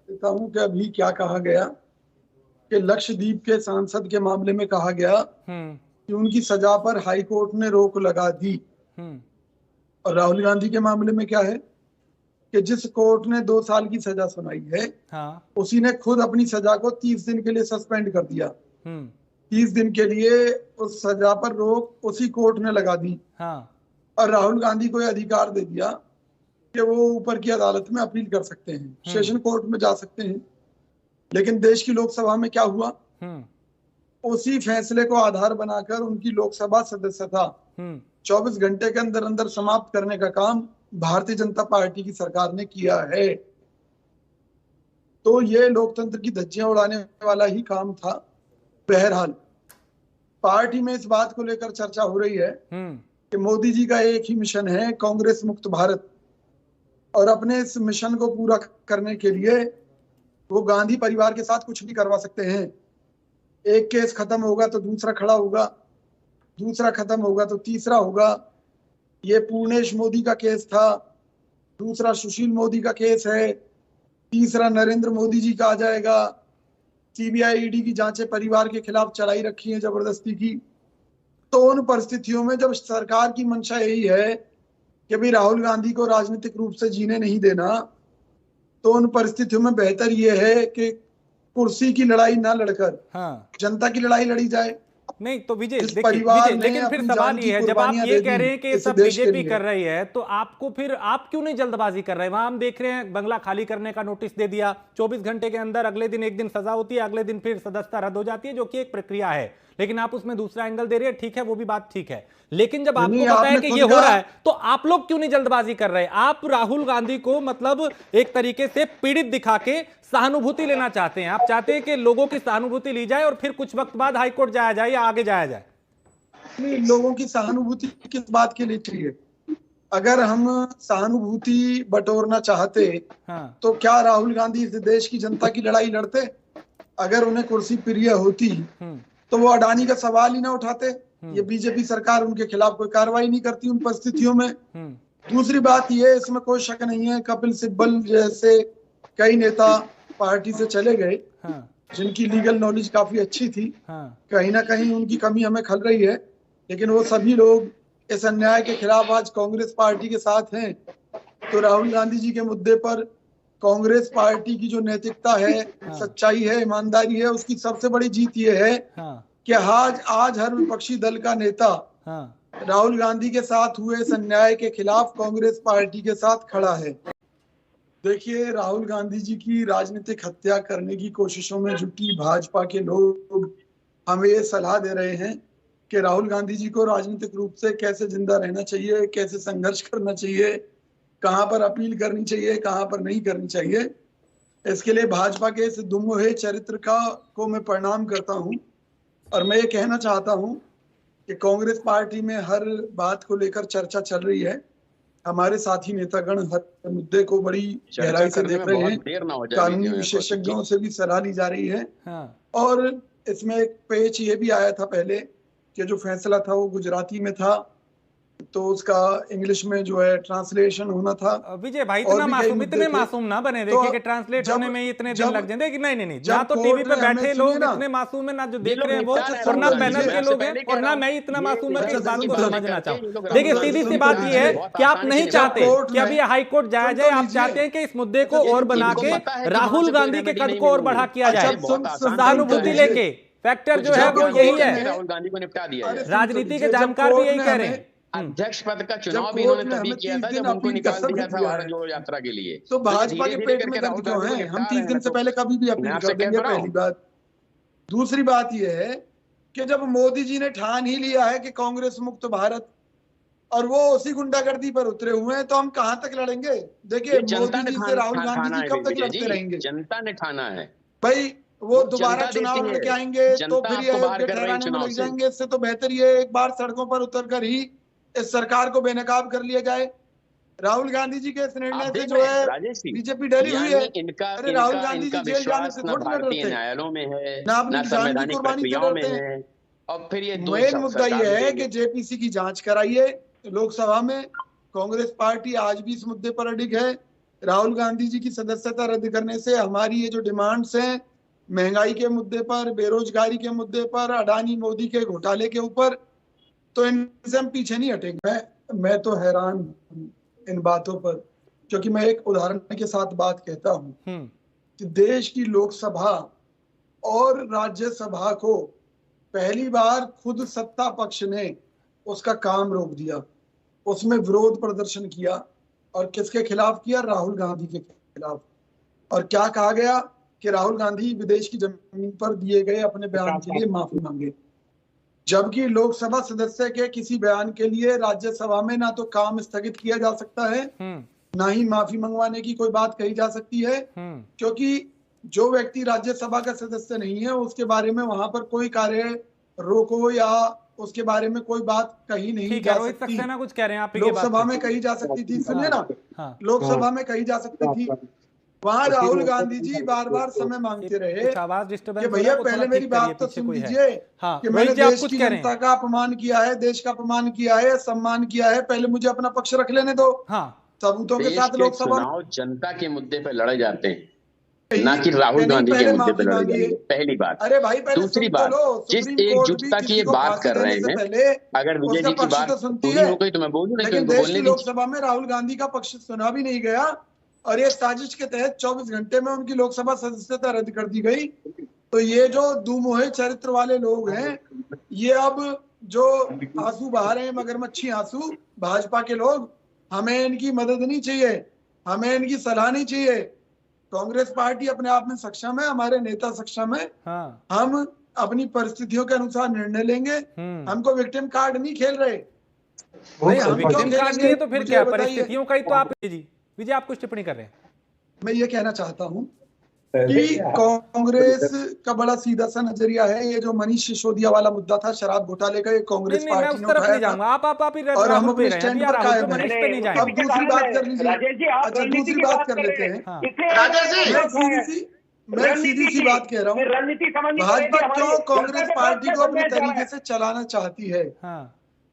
देता हूँ कि अभी क्या कहा गया कि लक्षद्वीप के सांसद के मामले में कहा गया हम्म। कि उनकी सजा पर हाई कोर्ट ने रोक लगा दी। हम्म। और राहुल गांधी के मामले में क्या है कि जिस कोर्ट ने 2 साल की सजा सुनाई है, हाँ। उसी ने खुद अपनी सजा को 30 दिन के लिए सस्पेंड कर दिया। हम्म। 30 दिन के लिए उस सजा पर रोक उसी कोर्ट ने लगा दी। हाँ। और राहुल गांधी को यह अधिकार दे दिया कि वो ऊपर की अदालत में अपील कर सकते हैं, हम्म। सेशन कोर्ट में जा सकते हैं। लेकिन देश की लोकसभा में क्या हुआ, हम्म। उसी फैसले को आधार बनाकर उनकी लोकसभा सदस्यता हम्म। 24 घंटे के अंदर अंदर समाप्त करने का काम भारतीय जनता पार्टी की सरकार ने किया है। तो ये लोकतंत्र की धज्जियां उड़ाने वाला ही काम था। बहरहाल पार्टी में इस बात को लेकर चर्चा हो रही है हम्म। कि मोदी जी का एक ही मिशन है, कांग्रेस मुक्त भारत। और अपने इस मिशन को पूरा करने के लिए वो गांधी परिवार के साथ कुछ भी करवा सकते हैं। एक केस खत्म होगा तो दूसरा खड़ा होगा, दूसरा खत्म होगा तो तीसरा होगा। ये पूर्णेश मोदी का केस था, दूसरा सुशील मोदी का केस है, तीसरा नरेंद्र मोदी जी का आ जाएगा। सीबीआई ईडी की जांचें परिवार के खिलाफ चलाई रखी हैं जबरदस्ती की। तो उन परिस्थितियों में जब सरकार की मंशा यही है कि भाई राहुल गांधी को राजनीतिक रूप से जीने नहीं देना, तो उन परिस्थितियों में बेहतर यह है कि कुर्सी की लड़ाई ना लड़कर हाँ। जनता की लड़ाई लड़ी जाए। नहीं तो विजय जिस देखिए, परिवार विजय ने लेकिन फिर अपनी सवाल जान ये की है, जब आप कुर्बानियां ये दे कह दी रहे हैं कि इस सब देश के बीजेपी लिए, कर रही है, तो आपको फिर आप क्यों नहीं जल्दबाजी कर रहे हैं? वहां हम देख रहे हैं बंगला खाली करने का नोटिस दे दिया, 24 घंटे के अंदर, अगले दिन एक दिन सजा होती है, अगले दिन फिर सदस्यता रद्द हो जाती है, जो कि एक प्रक्रिया है। लेकिन आप उसमें दूसरा एंगल दे रहे हैं, ठीक है, वो भी बात ठीक है। लेकिन जब आपको नहीं पता है आपने कि ये खुद हो कहा। रहा है, तो आप लोग क्यों नहीं जल्दबाजी कर रहे? आप राहुल गांधी को मतलब एक तरीके से पीड़ित दिखा के सहानुभूति लेना चाहते हैं। आप चाहते हैं कि लोगों की सहानुभूति ली जाए और फिर कुछ वक्त बाद हाईकोर्ट जाया जाए या आगे जाया जाए। नहीं, लोगों की सहानुभूति किस बात के लिए चाहिए? अगर हम सहानुभूति बटोरना चाहते हाँ। तो क्या राहुल गांधी इस देश की जनता की लड़ाई लड़ते? अगर उन्हें कुर्सी प्रिय होती हम्म। तो वो अडानी का सवाल ही ना उठाते। ये हम्म। बीजेपी सरकार उनके खिलाफ कोई कार्रवाई नहीं करती उन परिस्थितियों में। हम्म। दूसरी बात ये, इसमें कोई शक नहीं है, कपिल सिब्बल जैसे कई नेता पार्टी से चले गए हाँ। जिनकी लीगल नॉलेज काफी अच्छी थी। हाँ। कहीं ना कहीं उनकी कमी हमें खल रही है, लेकिन वो सभी लोग इस अन्याय के खिलाफ आज कांग्रेस पार्टी के साथ हैं। तो राहुल गांधी जी के मुद्दे पर कांग्रेस पार्टी की जो नैतिकता है, हाँ। सच्चाई है, ईमानदारी है, उसकी सबसे बड़ी जीत ये है हाँ। कि आज हर विपक्षी दल का नेता हाँ। राहुल गांधी के साथ हुए इस अन्याय के खिलाफ कांग्रेस पार्टी के साथ खड़ा है। देखिए, राहुल गांधी जी की राजनीतिक हत्या करने की कोशिशों में जुटी भाजपा के लोग हमें ये सलाह दे रहे हैं कि राहुल गांधी जी को राजनीतिक रूप से कैसे जिंदा रहना चाहिए, कैसे संघर्ष करना चाहिए, कहां पर अपील करनी चाहिए, कहां पर नहीं करनी चाहिए। इसके लिए भाजपा के इस दुमोहे चरित्र को मैं प्रणाम करता हूं। और मैं ये कहना चाहता हूं कि कांग्रेस पार्टी में हर बात को लेकर चर्चा चल रही है। हमारे साथी नेतागण हर मुद्दे को बड़ी गहराई से देख रहे हैं, कानूनी विशेषज्ञों से भी सलाह ली जा रही है। हाँ। और इसमें एक पेच ये भी आया था पहले कि जो फैसला था वो गुजराती में था, तो उसका इंग्लिश में जो है ट्रांसलेशन होना था। विजय भाई और इतना भी कई मासूम, मुद्दे इतने थे। मासूम ना बने, तो देखिए कि ट्रांसलेट होने में ही इतने दिन लग जाएंगे। नहीं नहीं नहीं, ना तो टीवी पे बैठे लोग इतने मासूम है, ना जो देख रहे हैं वो, और ना पैनल के लोग हैं, और ना मैं इतना मासूम है कि इस बात को समझना चाहूँ। देखिए सीधी सी बात ये है कि आप नहीं चाहते कि अभी हाईकोर्ट जाया जाए, आप चाहते हैं कि इस मुद्दे को और बना के राहुल गांधी के कद को और बढ़ा किया जाए, सहानुभूति लेके। फैक्टर जो है वो यही है, राहुल गांधी को निपटा दिया है। राजनीति के जानकार भी यही कह रहे हैं। अध्यक्ष पद का चुनाव भी इन्होंने तभी किया था जब उनको निकाल दिया था भारत जोड़ो यात्रा के लिए। तो भाजपा के पेट में दर्द क्यों है? हम 30 दिन से पहले कभी भी अपील कर देंगे, पहली बात। दूसरी बात यह है कि जब मोदी जी ने ठान ही लिया है कि कांग्रेस मुक्त भारत, और वो उसी गुंडागर्दी पर उतरे हुए हैं, तो हम कहां तक लड़ेंगे? देखिए, मोदी जी से राहुल गांधी जी कब तक लड़ते रहेंगे? जनता ने ठाना है भाई। वो दोबारा चुनाव लड़के आएंगे तो फिर ये अयोग्य ठहराने में लग जाएंगे। इससे तो बेहतर ये एक बार सड़कों पर उतर कर ही इस सरकार को बेनकाब कर लिया जाए। राहुल गांधी जी के इस निर्णय से जो है बीजेपी डरी हुई है। अरे राहुल गांधी जी जेल जाने से थोड़ी डर रहे थे, न्यायालयों में है, ना अपनी जान की कुर्बानी से डरते हैं। और फिर ये मेन मुद्दा ये है कि जेपीसी की जांच कराइए लोकसभा में। कांग्रेस पार्टी आज भी इस मुद्दे पर अडिग है राहुल गांधी जी की सदस्यता रद्द करने से हमारी ये जो डिमांड्स हैं, महंगाई के मुद्दे पर, बेरोजगारी के मुद्दे पर, अडानी मोदी के घोटाले के ऊपर, तो इनसे हम पीछे नहीं हटेंगे। मैं तो हैरान हूं इन बातों पर, क्योंकि मैं एक उदाहरण के साथ बात कहता हूं कि देश की लोकसभा और राज्यसभा को पहली बार खुद सत्ता पक्ष ने उसका काम रोक दिया, उसमें विरोध प्रदर्शन किया, और किसके खिलाफ किया? राहुल गांधी के खिलाफ। और क्या कहा गया कि राहुल गांधी विदेश की जमीन पर दिए गए अपने बयान के लिए माफी मांगे, जबकि लोकसभा सदस्य के किसी बयान के लिए राज्यसभा में ना तो काम स्थगित किया जा सकता है, ना ही माफी मंगवाने की कोई बात कही जा सकती है, क्योंकि जो व्यक्ति राज्यसभा का सदस्य नहीं है उसके बारे में वहां पर कोई कार्य रोको या उसके बारे में कोई बात कही नहीं जा सकती। कुछ कह रहे हैं आप? लोकसभा में कही जा सकती थी, सुनिए ना, लोकसभा में कही जा सकती थी। वहां राहुल गांधी जी बार बार समय मांगते रहे कि भैया पहले मेरी बात तो सुन लीजिए कि मैंने देश की जनता का अपमान किया है, देश का अपमान किया है, सम्मान किया है, पहले मुझे अपना पक्ष रख लेने दो। सबूतों के साथ लोकसभा जनता के मुद्दे पर लड़े जाते हैं, ना कि राहुल गांधी के मुद्दे पर लड़े जाते हैं। पहली बात। अरे भाई, दूसरी बात, जिस एकजुटता की ये बात कर रहे हैं, अगर विजय जी की बात पूरी हो गई तो मैं बोलूं, लेकिन देश की लोकसभा में राहुल गांधी का पक्ष सुना भी नहीं गया, और ये साजिश के तहत 24 घंटे में उनकी लोकसभा सदस्यता रद्द कर दी गई। तो ये जो दुमुहे चरित्र वाले लोग हैं, ये अब जो आंसू बहा रहे हैं, मगरमच्छी आंसू, भाजपा के लोग, हमें इनकी मदद नहीं चाहिए, हमें इनकी सलाह नहीं चाहिए। कांग्रेस पार्टी अपने आप में सक्षम है, हमारे नेता सक्षम है, हम अपनी परिस्थितियों के अनुसार निर्णय लेंगे। हमको विक्टिम कार्ड नहीं खेल रहे। विक्टिम कार्ड नहीं है तो फिर क्या? परिस्थितियों का ही तो आप विजय आप कुछ टिप्पणी कर रहे हैं। मैं ये कहना चाहता हूँ कि कांग्रेस का बड़ा सीधा सा नजरिया है। ये जो मनीष सिसोदिया वाला मुद्दा था, शराब घोटाले का, ये कांग्रेस पार्टी ने उठाया था, और हम अपने स्टैंड पर कायम हैं। अब दूसरी बात कर लीजिए। अच्छा, दूसरी बात कर लेते हैं। मैं सीधी सी बात कह रहा हूँ, भाजपा क्यों कांग्रेस पार्टी को अपने तरीके से चलाना चाहती है?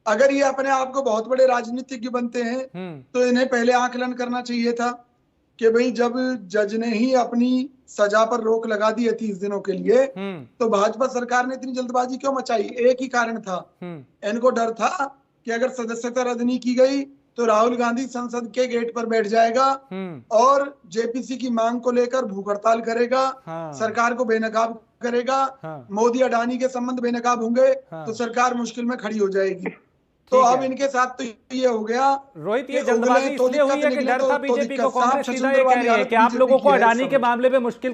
अगर ये अपने आप को बहुत बड़े राजनीतिज्ञ बनते हैं तो इन्हें पहले आकलन करना चाहिए था कि भाई, जब जज ने ही अपनी सजा पर रोक लगा दी है 30 दिनों के लिए, तो भाजपा सरकार ने इतनी जल्दबाजी क्यों मचाई? एक ही कारण था, इनको डर था कि अगर सदस्यता रद्द नहीं की गई तो राहुल गांधी संसद के गेट पर बैठ जाएगा और जेपीसी की मांग को लेकर भूख हड़ताल करेगा, सरकार को बेनकाब करेगा, मोदी अडानी के संबंध बेनकाब होंगे, तो सरकार मुश्किल में खड़ी हो जाएगी। तो अब इनके साथ तो ये हो गया। रोहित, ये जल्दबाजी इसलिए हुई है कि डर था बीजेपी को? कांग्रेस सीधा ये कह रही है कि आप लोगों को अडानी के मामले में मुश्किल